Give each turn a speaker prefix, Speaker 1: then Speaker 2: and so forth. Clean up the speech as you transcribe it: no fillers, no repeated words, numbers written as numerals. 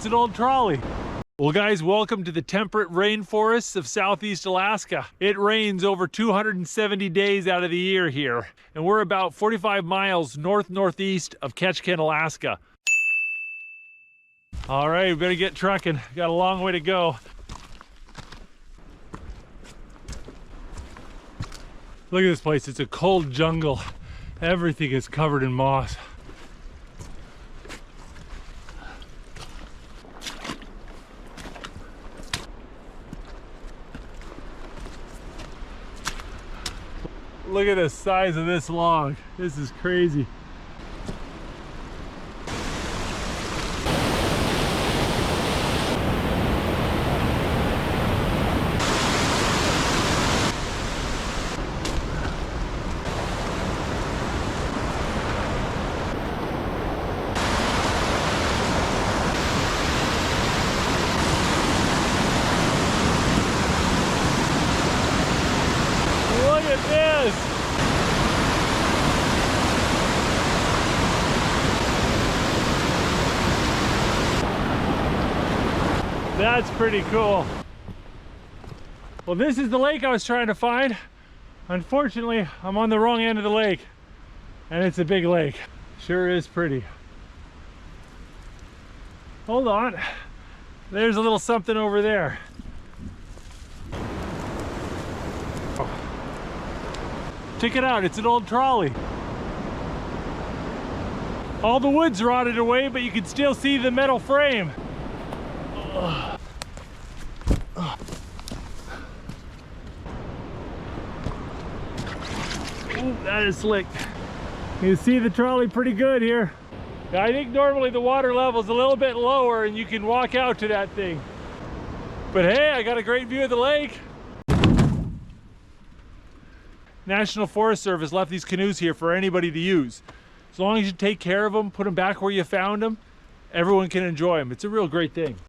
Speaker 1: it's an old trolley. Well guys, welcome to the temperate rainforests of southeast Alaska. It rains over 270 days out of the year here, and we're about 45 miles northeast of Ketchikan, Alaska. All right, we better get trucking. Got a long way to go. Look at this place, it's a cold jungle. Everything is covered in moss. Look at the size of this log. This is crazy. Look at this! That's pretty cool. Well, this is the lake I was trying to find. Unfortunately, I'm on the wrong end of the lake, and it's a big lake. Sure is pretty. Hold on. There's a little something over there. Check it out, it's an old trolley. All the wood's rotted away, but you can still see the metal frame. Ooh, that is slick. You can see the trolley pretty good here. I think normally the water level is a little bit lower and you can walk out to that thing. But hey, I got a great view of the lake. National Forest Service left these canoes here for anybody to use. As long as you take care of them, put them back where you found them, everyone can enjoy them. It's a real great thing.